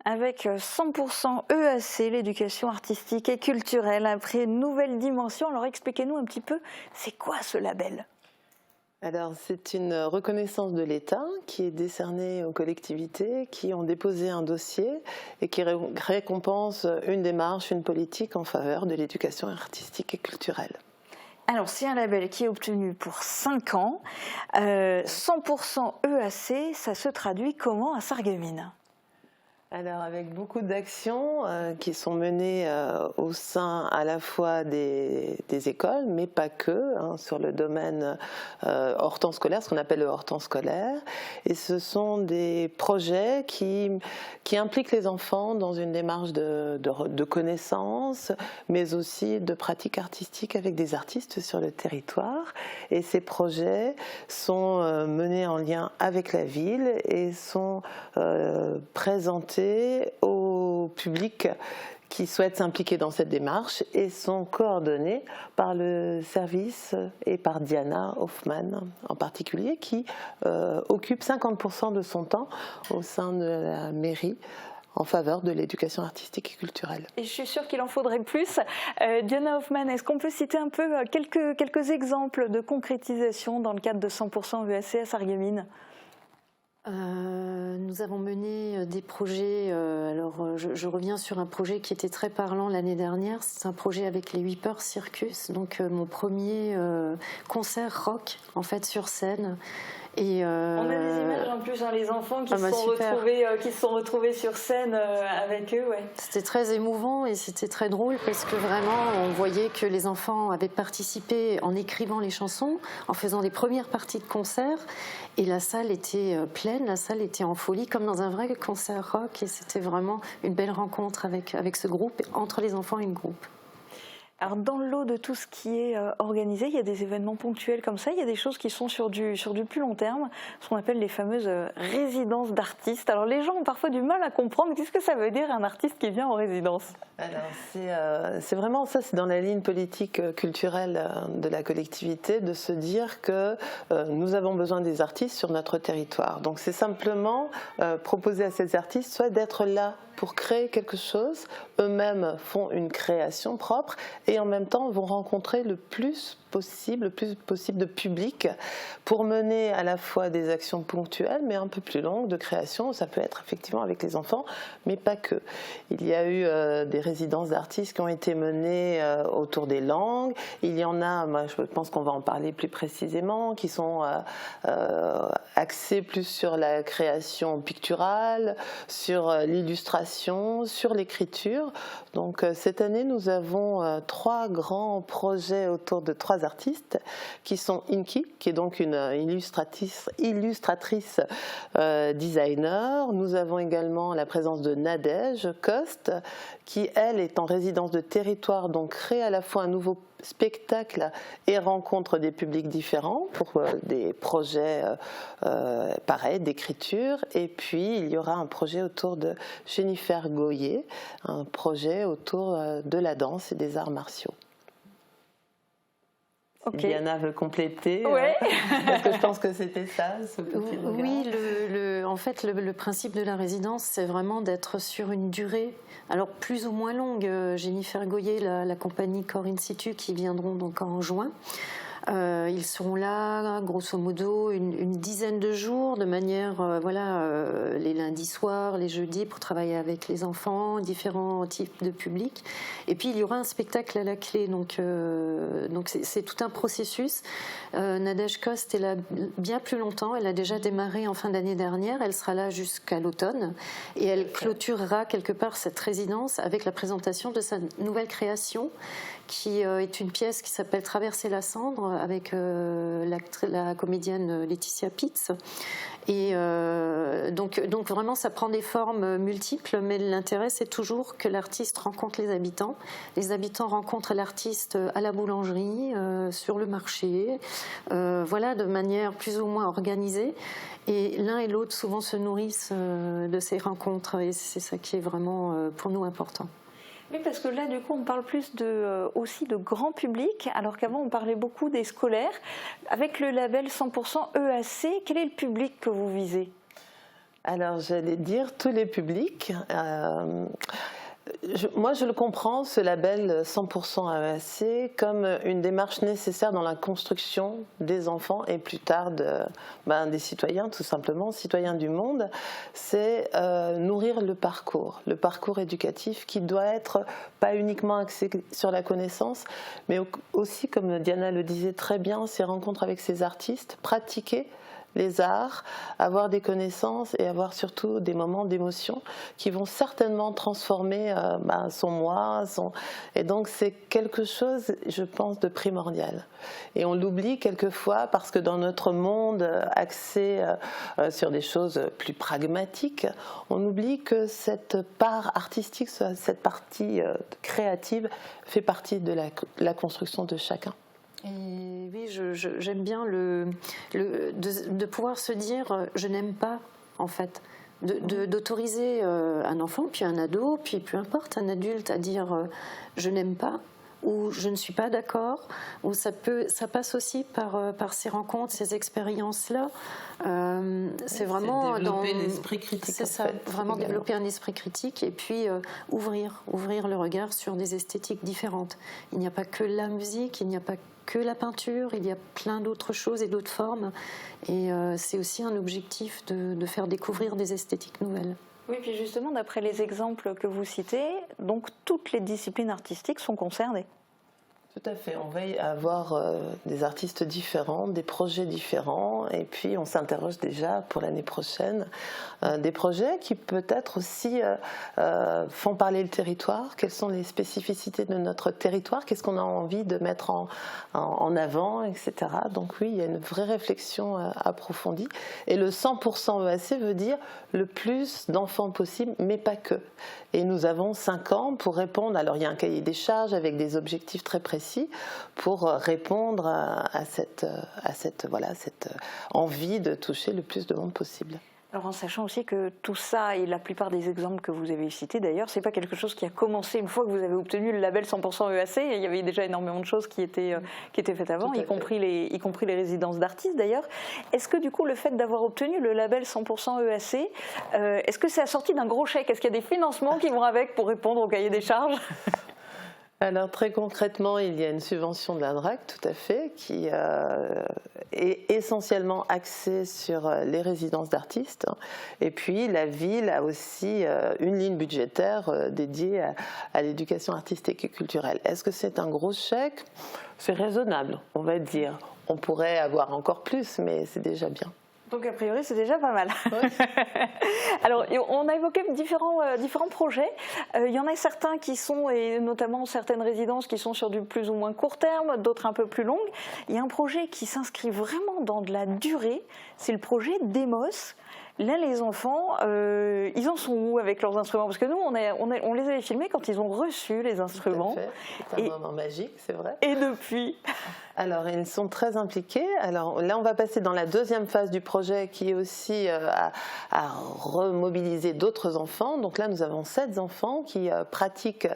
avec 100% EAC, l'éducation artistique et culturelle, après une nouvelle dimension. Alors expliquez-nous un petit peu, c'est quoi ce label ? Alors, c'est une reconnaissance de l'État qui est décernée aux collectivités qui ont déposé un dossier et qui récompense une démarche, une politique en faveur de l'éducation artistique et culturelle. Alors, c'est un label qui est obtenu pour 5 ans. 100% EAC, ça se traduit comment à Sarreguemines ? Alors, avec beaucoup d'actions qui sont menées au sein à la fois des écoles, mais pas que, sur le domaine hors temps scolaire, ce qu'on appelle le hors temps scolaire. Et ce sont des projets qui impliquent les enfants dans une démarche de connaissance, mais aussi de pratique artistique avec des artistes sur le territoire. Et ces projets sont menés en lien avec la ville et sont présentés au public qui souhaite s'impliquer dans cette démarche et sont coordonnés par le service et par Diana Hoffmann en particulier qui occupe 50% de son temps au sein de la mairie en faveur de l'éducation artistique et culturelle. Et je suis sûre qu'il en faudrait plus. Diana Hoffmann, est-ce qu'on peut citer un peu quelques exemples de concrétisation dans le cadre de 100% EAC à Sarreguemines ? Nous avons mené des projets, je reviens sur un projet qui était très parlant l'année dernière, c'est un projet avec les Whipper Circus, donc mon premier concert rock en fait sur scène. Et on a des images en plus, les enfants qui se sont retrouvés sur scène avec eux. Ouais. C'était très émouvant et c'était très drôle parce que vraiment on voyait que les enfants avaient participé en écrivant les chansons, en faisant des premières parties de concert et la salle était pleine, la salle était en folie comme dans un vrai concert rock et c'était vraiment une belle rencontre avec ce groupe, entre les enfants et le groupe. Alors dans le lot de tout ce qui est organisé, il y a des événements ponctuels comme ça, il y a des choses qui sont sur du plus long terme, ce qu'on appelle les fameuses résidences d'artistes. Alors les gens ont parfois du mal à comprendre, qu'est-ce que ça veut dire un artiste qui vient en résidence ? Alors c'est vraiment ça, c'est dans la ligne politique culturelle de la collectivité de se dire que nous avons besoin des artistes sur notre territoire. Donc c'est simplement proposer à ces artistes soit d'être là pour créer quelque chose, eux-mêmes font une création propre et en même temps vont rencontrer le plus possible de public pour mener à la fois des actions ponctuelles mais un peu plus longues de création. Ça peut être effectivement avec les enfants, mais pas que. Il y a eu des résidences d'artistes qui ont été menées autour des langues. Il y en a, moi je pense qu'on va en parler plus précisément, qui sont axés plus sur la création picturale, sur l'illustration, sur l'écriture. Donc cette année, nous avons 3 grands projets autour de 3 artistes qui sont Inki, qui est donc une illustratrice designer. Nous avons également la présence de Nadège Coste, qui elle est en résidence de territoire, donc crée à la fois un nouveau spectacle et rencontre des publics différents pour des projets pareils d'écriture. Et puis il y aura un projet autour de Jennifer Goyer, un projet autour de la danse et des arts martiaux. Okay. Diana veut compléter, ouais. Parce que je pense que c'était ça, ce petit regard. Oui, en fait, le principe de la résidence, c'est vraiment d'être sur une durée, alors plus ou moins longue. Jennifer Goyer, la compagnie Corps In Situ, qui viendront donc en juin. Ils seront là, grosso modo, une dizaine de jours, de manière, les lundis soirs, les jeudis, pour travailler avec les enfants, différents types de publics. Et puis, il y aura un spectacle à la clé, donc c'est tout un processus. Nadège Coste est là bien plus longtemps, elle a déjà démarré en fin d'année dernière, elle sera là jusqu'à l'automne, et elle clôturera quelque part cette résidence avec la présentation de sa nouvelle création, qui est une pièce qui s'appelle Traverser la cendre, avec la comédienne Laetitia Pitts. Et donc vraiment, ça prend des formes multiples, mais l'intérêt, c'est toujours que l'artiste rencontre les habitants rencontrent l'artiste à la boulangerie, sur le marché, de manière plus ou moins organisée. Et l'un et l'autre, souvent, se nourrissent de ces rencontres, et c'est ça qui est vraiment, pour nous, important. Oui, parce que là, du coup, on parle plus aussi de grand public, alors qu'avant, on parlait beaucoup des scolaires. Avec le label 100% EAC, quel est le public que vous visez ? Alors, j'allais dire tous les publics. Moi, je le comprends, ce label 100% AESC, comme une démarche nécessaire dans la construction des enfants et plus tard des citoyens, tout simplement, citoyens du monde. C'est nourrir le parcours éducatif qui doit être pas uniquement axé sur la connaissance, mais aussi, comme Diana le disait très bien, ces rencontres avec ces artistes, pratiquer les arts, avoir des connaissances et avoir surtout des moments d'émotion qui vont certainement transformer son moi. Et donc c'est quelque chose, je pense, de primordial. Et on l'oublie quelquefois parce que dans notre monde axé sur des choses plus pragmatiques, on oublie que cette part artistique, cette partie créative fait partie de la construction de chacun. Et oui, j'aime bien de pouvoir se dire je n'aime pas, en fait. D'autoriser un enfant, puis un ado, puis peu importe, un adulte à dire je n'aime pas, ou je ne suis pas d'accord, ou ça passe aussi par ces rencontres, ces expériences-là. C'est vraiment développer l'esprit critique. C'est ça, vraiment développer un esprit critique et puis ouvrir le regard sur des esthétiques différentes. Il n'y a pas que la musique, il n'y a pas que la peinture, il y a plein d'autres choses et d'autres formes. Et c'est aussi un objectif de faire découvrir des esthétiques nouvelles. Oui, puis justement, d'après les exemples que vous citez, donc toutes les disciplines artistiques sont concernées. Tout à fait, on va avoir des artistes différents, des projets différents, et puis on s'interroge déjà pour l'année prochaine des projets qui peut-être aussi font parler le territoire. Quelles sont les spécificités de notre territoire? Qu'est-ce qu'on a envie de mettre en avant, etc. Donc oui, il y a une vraie réflexion approfondie. Et le 100% EAC veut dire le plus d'enfants possible, mais pas que. Et nous avons 5 ans pour répondre. Alors il y a un cahier des charges avec des objectifs très précis pour répondre à cette envie de toucher le plus de monde possible. Alors en sachant aussi que tout ça, et la plupart des exemples que vous avez cités d'ailleurs, c'est pas quelque chose qui a commencé une fois que vous avez obtenu le label 100% EAC. Il y avait déjà énormément de choses qui étaient faites avant, y compris les résidences d'artistes d'ailleurs. Est-ce que du coup le fait d'avoir obtenu le label 100% EAC, est-ce que c'est assorti d'un gros chèque? Est-ce qu'il y a des financements qui vont avec pour répondre au cahier des charges? Alors très concrètement, il y a une subvention de l'ANRAC, tout à fait, qui est essentiellement axée sur les résidences d'artistes. Et puis la ville a aussi une ligne budgétaire dédiée à l'éducation artistique et culturelle. Est-ce que c'est un gros chèque? C'est raisonnable, on va dire. On pourrait avoir encore plus, mais c'est déjà bien. Donc a priori c'est déjà pas mal. Ouais. Alors on a évoqué différents projets. Il y en a certains qui sont, et notamment certaines résidences qui sont sur du plus ou moins court terme, d'autres un peu plus longues. Il y a un projet qui s'inscrit vraiment dans de la durée, c'est le projet Demos. Là, les enfants, ils en sont où avec leurs instruments? Parce que nous, on les avait filmés quand ils ont reçu les instruments. Tout à fait. C'est un moment magique, c'est vrai. Et depuis? Alors, ils sont très impliqués. Alors là, on va passer dans la deuxième phase du projet qui est aussi à remobiliser d'autres enfants. Donc là, nous avons 7 enfants qui pratiquent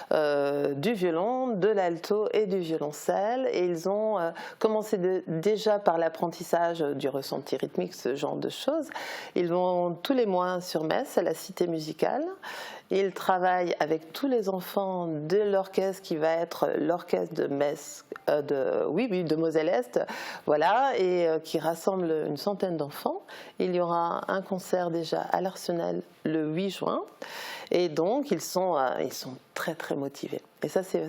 du violon, de l'alto et du violoncelle. Et ils ont commencé déjà par l'apprentissage du ressenti rythmique, ce genre de choses. Ils vont tous les mois sur Metz, à la Cité musicale. Ils travaillent avec tous les enfants de l'orchestre qui va être l'orchestre de Metz, de Moselle-Est, voilà, et qui rassemble une centaine d'enfants. Il y aura un concert déjà à l'Arsenal le 8 juin. Et donc, ils sont très, très motivés. Et ça fait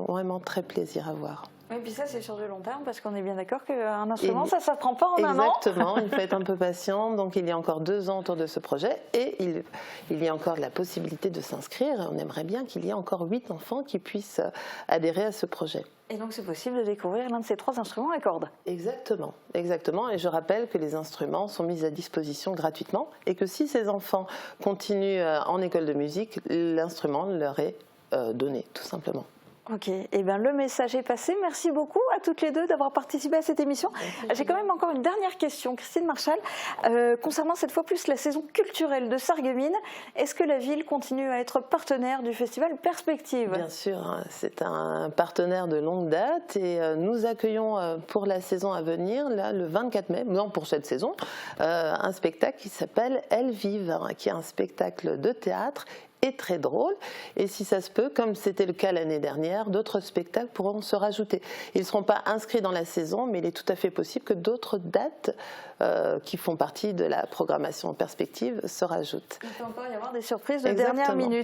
vraiment très plaisir à voir. Et puis ça, c'est sur du long terme, parce qu'on est bien d'accord qu'un instrument, ça ne s'apprend pas en un an. Exactement, il faut être un peu patient. Donc il y a encore 2 ans autour de ce projet et il y a encore la possibilité de s'inscrire. On aimerait bien qu'il y ait encore 8 enfants qui puissent adhérer à ce projet. Et donc c'est possible de découvrir l'un de ces 3 instruments à cordes. Exactement, exactement. Et je rappelle que les instruments sont mis à disposition gratuitement et que si ces enfants continuent en école de musique, l'instrument leur est donné, tout simplement. Ok, eh bien, le message est passé. Merci beaucoup à toutes les deux d'avoir participé à cette émission. J'ai quand même encore une dernière question, Christine Marchal, concernant cette fois plus la saison culturelle de Sarreguemines. Est-ce que la ville continue à être partenaire du festival Perspective? Bien sûr, hein, c'est un partenaire de longue date et nous accueillons pour la saison à venir, là, le 24 mai, non pour cette saison, un spectacle qui s'appelle Elles vivent, hein, qui est un spectacle de théâtre et très drôle. Et si ça se peut, comme c'était le cas l'année dernière, d'autres spectacles pourront se rajouter. Ils ne seront pas inscrits dans la saison, mais il est tout à fait possible que d'autres dates qui font partie de la programmation Perspective se rajoutent. Il peut encore y avoir des surprises de dernière minute.